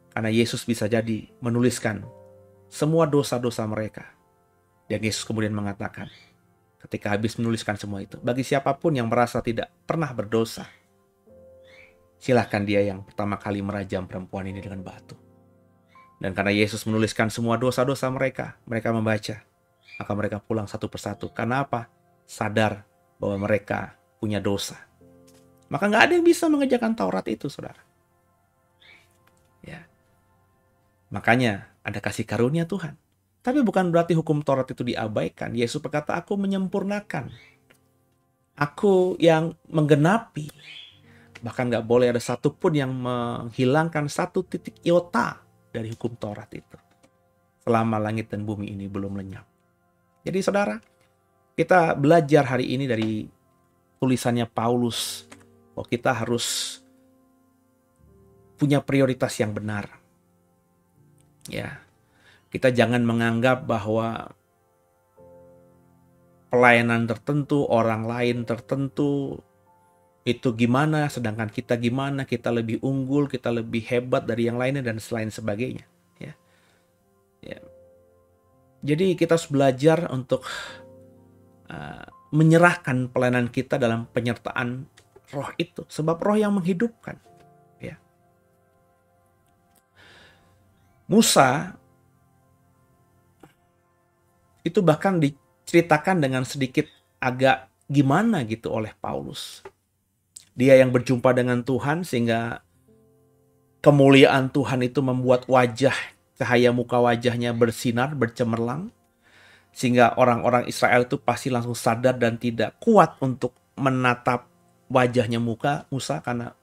Karena Yesus bisa jadi menuliskan semua dosa-dosa mereka. Dan Yesus kemudian mengatakan, ketika habis menuliskan semua itu, bagi siapapun yang merasa tidak pernah berdosa, silahkan dia yang pertama kali merajam perempuan ini dengan batu. Dan karena Yesus menuliskan semua dosa-dosa mereka, mereka membaca. Maka mereka pulang satu persatu. Karena apa? Sadar bahwa mereka punya dosa. Maka nggak ada yang bisa mengerjakan Taurat itu, saudara. Ya. Makanya ada kasih karunia Tuhan. Tapi bukan berarti hukum Taurat itu diabaikan. Yesus berkata, aku menyempurnakan. Aku yang menggenapi. Bahkan nggak boleh ada satupun yang menghilangkan satu titik iota dari hukum Taurat itu. Selama langit dan bumi ini belum lenyap. Jadi saudara, kita belajar hari ini dari tulisannya Paulus. Bahwa kita harus punya prioritas yang benar. Ya, kita jangan menganggap bahwa pelayanan tertentu, orang lain tertentu, itu gimana, sedangkan kita gimana, kita lebih unggul, kita lebih hebat dari yang lainnya, dan selain sebagainya. Ya. Ya. Jadi kita harus belajar untuk menyerahkan pelayanan kita dalam penyertaan roh itu. Sebab roh yang menghidupkan. Ya. Musa itu bahkan diceritakan dengan sedikit agak gimana gitu oleh Paulus. Dia yang berjumpa dengan Tuhan sehingga kemuliaan Tuhan itu membuat cahaya muka wajahnya bersinar, bercemerlang. Sehingga orang-orang Israel itu pasti langsung sadar dan tidak kuat untuk menatap wajahnya Musa karena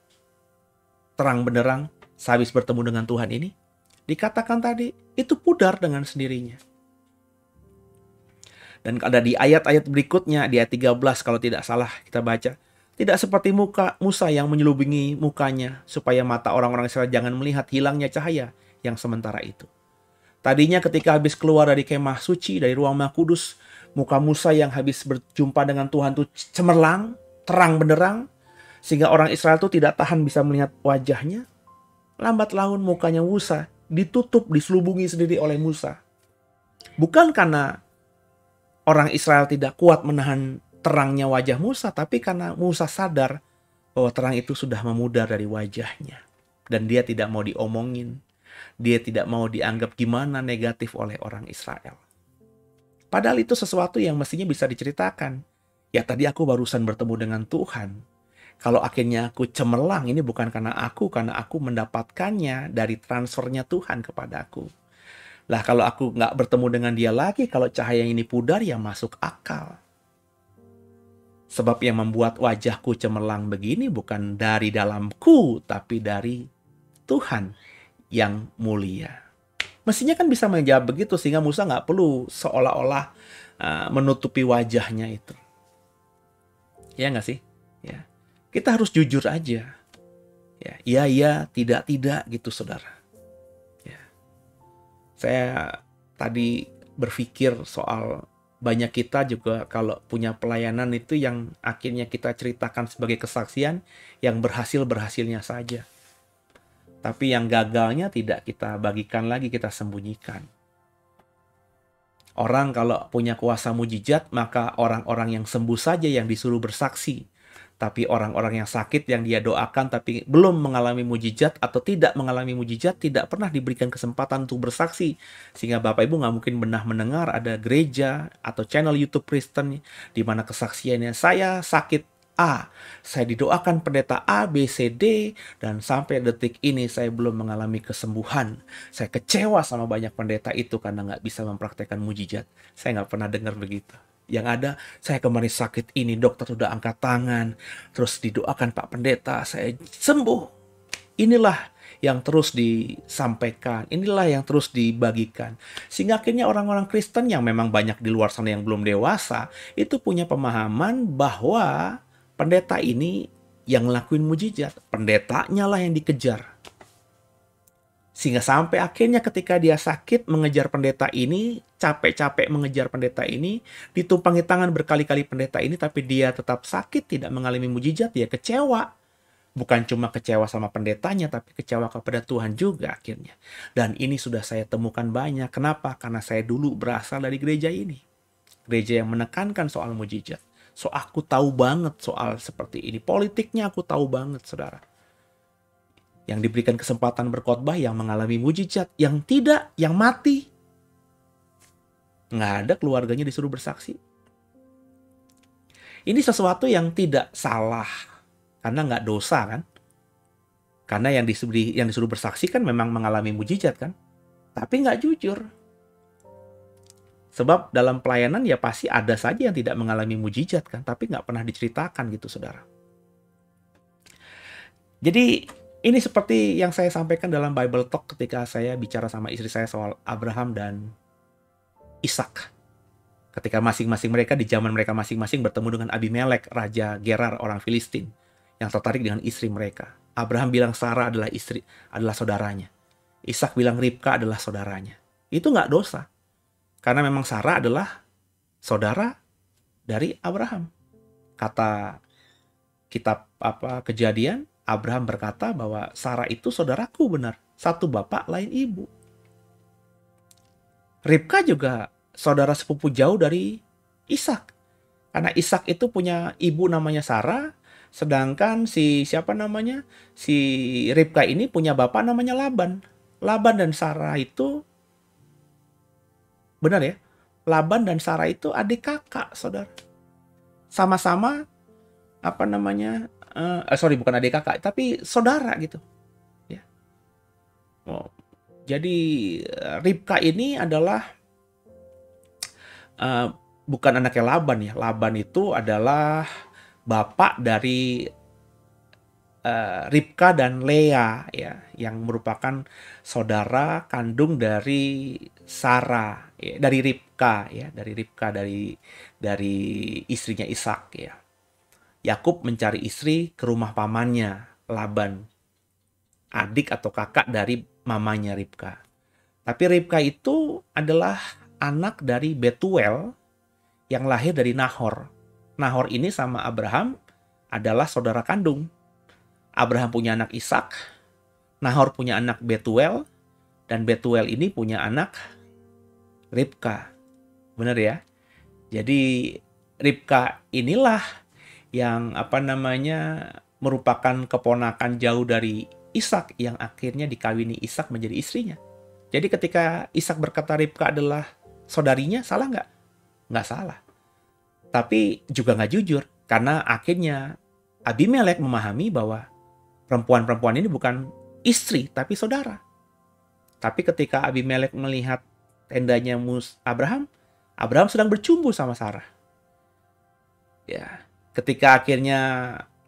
terang benderang sehabis bertemu dengan Tuhan ini. Dikatakan tadi, itu pudar dengan sendirinya. Dan ada di ayat-ayat berikutnya, di ayat 13 kalau tidak salah kita baca. Tidak seperti Musa yang menyelubungi mukanya, supaya mata orang-orang Israel jangan melihat hilangnya cahaya yang sementara itu. Tadinya ketika habis keluar dari kemah suci, dari ruang Maha Kudus, muka Musa yang habis berjumpa dengan Tuhan itu cemerlang, terang benderang, sehingga orang Israel itu tidak tahan bisa melihat wajahnya. Lambat laun mukanya Musa ditutup, diselubungi sendiri oleh Musa. Bukan karena orang Israel tidak kuat menahan terangnya wajah Musa, tapi karena Musa sadar bahwa terang itu sudah memudar dari wajahnya. Dan dia tidak mau diomongin. Dia tidak mau dianggap gimana negatif oleh orang Israel. Padahal itu sesuatu yang mestinya bisa diceritakan. Ya tadi aku barusan bertemu dengan Tuhan. Kalau akhirnya aku cemerlang, ini bukan karena aku mendapatkannya dari transfernya Tuhan kepadaku. Lah kalau aku nggak bertemu dengan dia lagi, kalau cahaya ini pudar ya masuk akal. Sebab yang membuat wajahku cemerlang begini bukan dari dalamku, tapi dari Tuhan yang mulia. Mestinya kan bisa menjawab begitu, sehingga Musa nggak perlu seolah-olah menutupi wajahnya itu. Ya nggak sih? Ya. Kita harus jujur aja. Ya, iya, tidak gitu saudara. Ya. Saya tadi berpikir soal banyak kita juga kalau punya pelayanan itu yang akhirnya kita ceritakan sebagai kesaksian, yang berhasilnya saja. Tapi yang gagalnya tidak kita bagikan lagi, kita sembunyikan. Orang kalau punya kuasa mujizat, maka orang-orang yang sembuh saja yang disuruh bersaksi. Tapi orang-orang yang sakit yang dia doakan tapi belum mengalami mujizat atau tidak mengalami mujizat, tidak pernah diberikan kesempatan untuk bersaksi. Sehingga Bapak Ibu nggak mungkin pernah mendengar ada gereja atau channel YouTube Kristen di mana kesaksiannya, saya sakit A, saya didoakan pendeta A, B, C, D, dan sampai detik ini saya belum mengalami kesembuhan. Saya kecewa sama banyak pendeta itu karena nggak bisa mempraktekkan mujizat. Saya nggak pernah dengar begitu. Yang ada, saya kemarin sakit ini, dokter sudah angkat tangan, terus didoakan Pak Pendeta, saya sembuh. Inilah yang terus disampaikan, inilah yang terus dibagikan. Sehingga akhirnya orang-orang Kristen yang memang banyak di luar sana yang belum dewasa, itu punya pemahaman bahwa pendeta ini yang ngelakuin mujizat, pendetanya lah yang dikejar. Sehingga sampai akhirnya ketika dia sakit mengejar pendeta ini, capek-capek mengejar pendeta ini, ditumpangi tangan berkali-kali pendeta ini, tapi dia tetap sakit, tidak mengalami mujizat, dia kecewa. Bukan cuma kecewa sama pendetanya, tapi kecewa kepada Tuhan juga akhirnya. Dan ini sudah saya temukan banyak. Kenapa? Karena saya dulu berasal dari gereja ini. Gereja yang menekankan soal mujizat. So aku tahu banget soal seperti ini. Politiknya aku tahu banget, saudara. yang diberikan kesempatan berkhotbah, yang mengalami mujizat, yang tidak, yang mati. Nggak ada keluarganya disuruh bersaksi. Ini sesuatu yang tidak salah, karena nggak dosa kan. Karena yang disuruh bersaksi kan memang mengalami mujizat kan. Tapi nggak jujur. Sebab dalam pelayanan ya pasti ada saja yang tidak mengalami mujizat kan. Tapi nggak pernah diceritakan gitu saudara. Jadi ini seperti yang saya sampaikan dalam Bible Talk ketika saya bicara sama istri saya soal Abraham dan Ishak. Ketika masing-masing mereka di zaman mereka masing-masing bertemu dengan Abimelek, Raja Gerar orang Filistin, yang tertarik dengan istri mereka. Abraham bilang Sarah adalah saudaranya. Ishak bilang Ribka adalah saudaranya. Itu nggak dosa. Karena memang Sarah adalah saudara dari Abraham. Kata kitab Kejadian, Abraham berkata bahwa Sarah itu saudaraku benar. Satu bapak lain ibu. Ribka juga saudara sepupu jauh dari Ishak. Karena Ishak itu punya ibu namanya Sarah, sedangkan si Ribka ini punya bapak namanya Laban. Laban dan Sarah itu benar ya? Laban dan Sarah itu adik kakak, saudara. Sama-sama bukan adik kakak, tapi saudara gitu. Ya. Jadi Ribka ini adalah bukan anaknya Laban ya. Laban itu adalah bapak dari Ribka dan Lea ya, yang merupakan saudara kandung dari Sarah ya, dari Ribka dari istrinya Ishak ya. Yakub mencari istri ke rumah pamannya Laban, adik atau kakak dari mamanya Ribka. Tapi Ribka itu adalah anak dari Betuel yang lahir dari Nahor. Nahor ini sama Abraham adalah saudara kandung. Abraham punya anak Ishak, Nahor punya anak Betuel, dan Betuel ini punya anak Ribka. Benar ya? Jadi Ribka inilah yang merupakan keponakan jauh dari Ishak yang akhirnya dikawini Ishak menjadi istrinya. Jadi ketika Ishak berkata Ribka adalah saudarinya, salah nggak? Nggak salah. Tapi juga nggak jujur, karena akhirnya Abimelek memahami bahwa perempuan-perempuan ini bukan istri, tapi saudara. Tapi ketika Abimelek melihat tendanya Abraham sedang bercumbu sama Sarah. Ya, ketika akhirnya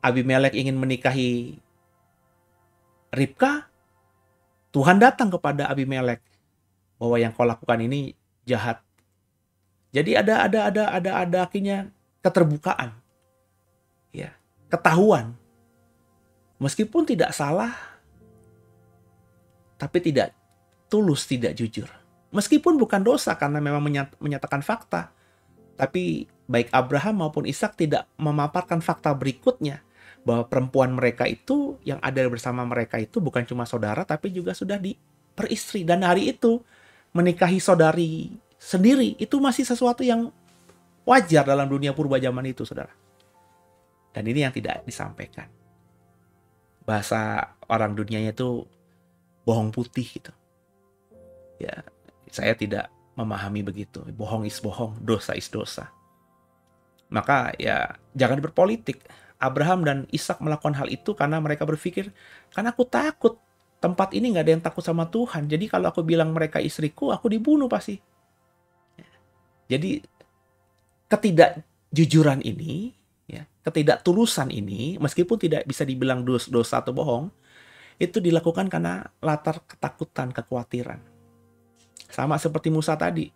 Abimelek ingin menikahi Ribka, Tuhan datang kepada Abimelek bahwa yang kau lakukan ini jahat. Jadi ada akhirnya keterbukaan, ya, ketahuan. Meskipun tidak salah, tapi tidak tulus, tidak jujur. Meskipun bukan dosa karena memang menyatakan fakta, tapi baik Abraham maupun Ishak tidak memaparkan fakta berikutnya bahwa perempuan mereka itu yang ada bersama mereka itu bukan cuma saudara, tapi juga sudah diperistri. Dan hari itu menikahi saudari sendiri itu masih sesuatu yang wajar dalam dunia purba zaman itu, saudara. Dan ini yang tidak disampaikan. Bahasa orang dunianya itu bohong putih gitu. Ya, saya tidak memahami begitu. Bohong is bohong, dosa is dosa. Maka ya jangan berpolitik. Abraham dan Ishak melakukan hal itu karena mereka berpikir, karena aku takut. Tempat ini gak ada yang takut sama Tuhan. Jadi kalau aku bilang mereka istriku, aku dibunuh pasti. Jadi ketidakjujuran ini, ya, ketidaktulusan ini, meskipun tidak bisa dibilang dosa atau bohong, itu dilakukan karena latar ketakutan, kekhawatiran. Sama seperti Musa tadi,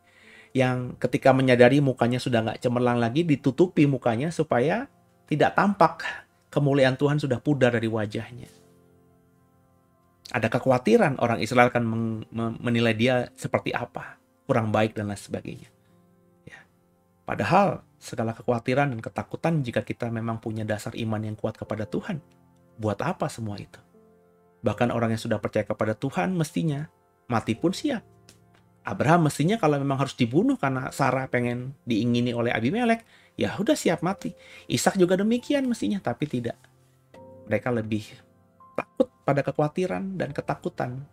yang ketika menyadari mukanya sudah gak cemerlang lagi, ditutupi mukanya supaya tidak tampak kemuliaan Tuhan sudah pudar dari wajahnya. Ada kekhawatiran orang Israel akan menilai dia seperti apa, kurang baik dan lain sebagainya. Ya. Padahal segala kekhawatiran dan ketakutan jika kita memang punya dasar iman yang kuat kepada Tuhan, buat apa semua itu? Bahkan orang yang sudah percaya kepada Tuhan mestinya mati pun siap. Abraham mestinya kalau memang harus dibunuh karena Sarah pengen diingini oleh Abimelek, ya udah siap mati. Ishak juga demikian mestinya, tapi tidak. Mereka lebih takut pada kekhawatiran dan ketakutan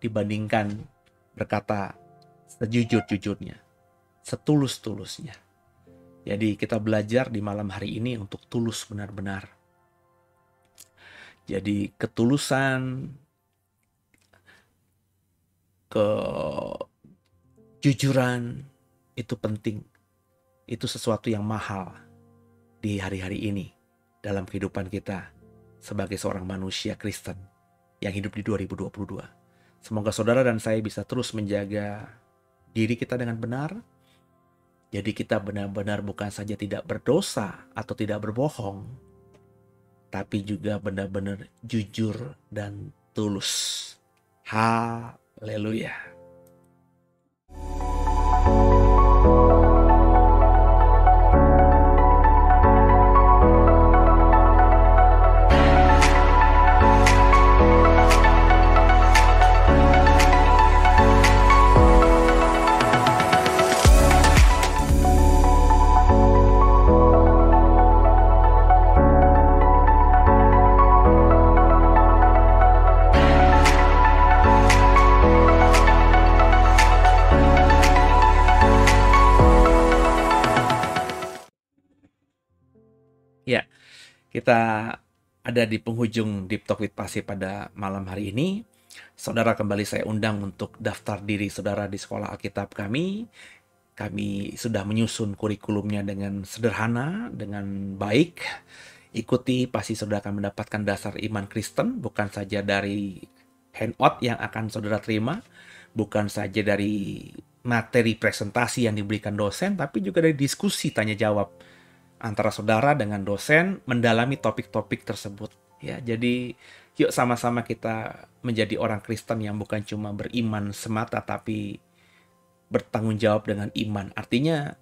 dibandingkan berkata sejujur-jujurnya, setulus-tulusnya. Jadi kita belajar di malam hari ini untuk tulus benar-benar. Jadi ketulusan, kejujuran itu penting. Itu sesuatu yang mahal di hari-hari ini dalam kehidupan kita sebagai seorang manusia Kristen yang hidup di 2022. Semoga saudara dan saya bisa terus menjaga diri kita dengan benar. Jadi kita benar-benar bukan saja tidak berdosa atau tidak berbohong, tapi juga benar-benar jujur dan tulus. Haleluya. Ya, kita ada di penghujung Deep Talk with Pasi pada malam hari ini. Saudara, kembali saya undang untuk daftar diri saudara di sekolah Alkitab kami. Kami sudah menyusun kurikulumnya dengan sederhana, dengan baik. Ikuti, pasti saudara akan mendapatkan dasar iman Kristen, bukan saja dari handout yang akan saudara terima, bukan saja dari materi presentasi yang diberikan dosen, tapi juga dari diskusi tanya jawab antara saudara dengan dosen mendalami topik-topik tersebut. Ya, jadi yuk sama-sama kita menjadi orang Kristen yang bukan cuma beriman semata, tapi bertanggung jawab dengan iman. Artinya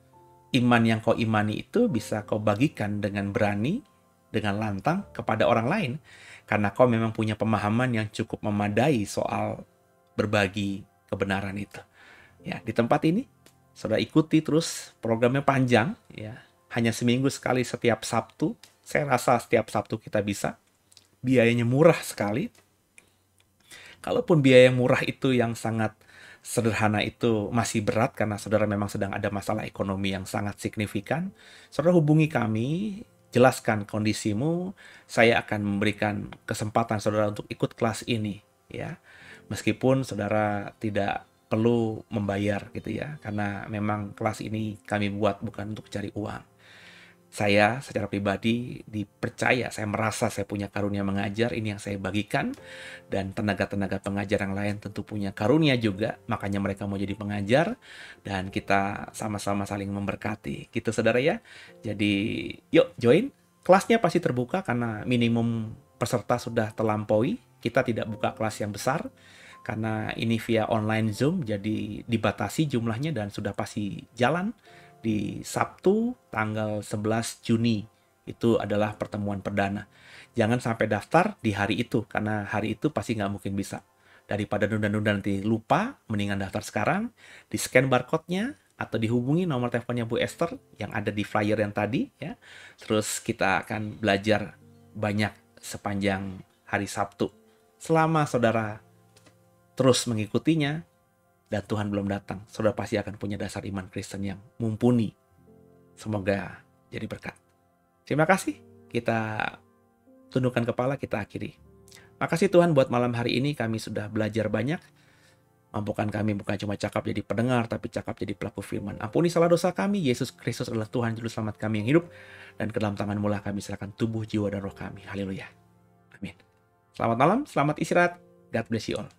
iman yang kau imani itu bisa kau bagikan dengan berani, dengan lantang kepada orang lain. Karena kau memang punya pemahaman yang cukup memadai soal berbagi kebenaran itu. Ya, di tempat ini saudara ikuti terus, programnya panjang ya. Hanya seminggu sekali setiap Sabtu. Saya rasa setiap Sabtu kita bisa. Biayanya murah sekali. Kalaupun biaya yang murah itu yang sangat sederhana itu masih berat karena saudara memang sedang ada masalah ekonomi yang sangat signifikan, saudara hubungi kami, jelaskan kondisimu, saya akan memberikan kesempatan saudara untuk ikut kelas ini, ya. Meskipun saudara tidak perlu membayar gitu ya, karena memang kelas ini kami buat bukan untuk cari uang. Saya secara pribadi dipercaya, saya merasa saya punya karunia mengajar, ini yang saya bagikan. Dan tenaga-tenaga pengajar yang lain tentu punya karunia juga, makanya mereka mau jadi pengajar. Dan kita sama-sama saling memberkati, gitu saudara ya. Jadi yuk join, kelasnya pasti terbuka karena minimum peserta sudah terlampaui. Kita tidak buka kelas yang besar, karena ini via online Zoom, jadi dibatasi jumlahnya dan sudah pasti jalan. Di Sabtu tanggal 11 Juni itu adalah pertemuan perdana. Jangan sampai daftar di hari itu, karena hari itu pasti nggak mungkin bisa. Daripada nunda-nunda nanti lupa, mendingan daftar sekarang, di scan barcode-nya, atau dihubungi nomor teleponnya Bu Esther yang ada di flyer yang tadi. Ya. Terus kita akan belajar banyak sepanjang hari Sabtu. Selama saudara terus mengikutinya, dan Tuhan belum datang, saudara pasti akan punya dasar iman Kristen yang mumpuni. Semoga jadi berkat. Terima kasih. Kita tundukkan kepala, kita akhiri. Makasih Tuhan buat malam hari ini kami sudah belajar banyak. Mampukan kami bukan cuma cakap jadi pendengar, tapi cakap jadi pelaku firman. Ampuni salah dosa kami, Yesus Kristus adalah Tuhan Juru Selamat kami yang hidup. Dan ke dalam tangan-Mu lah kami serahkan tubuh, jiwa, dan roh kami. Haleluya. Amin. Selamat malam, selamat istirahat. God bless you all.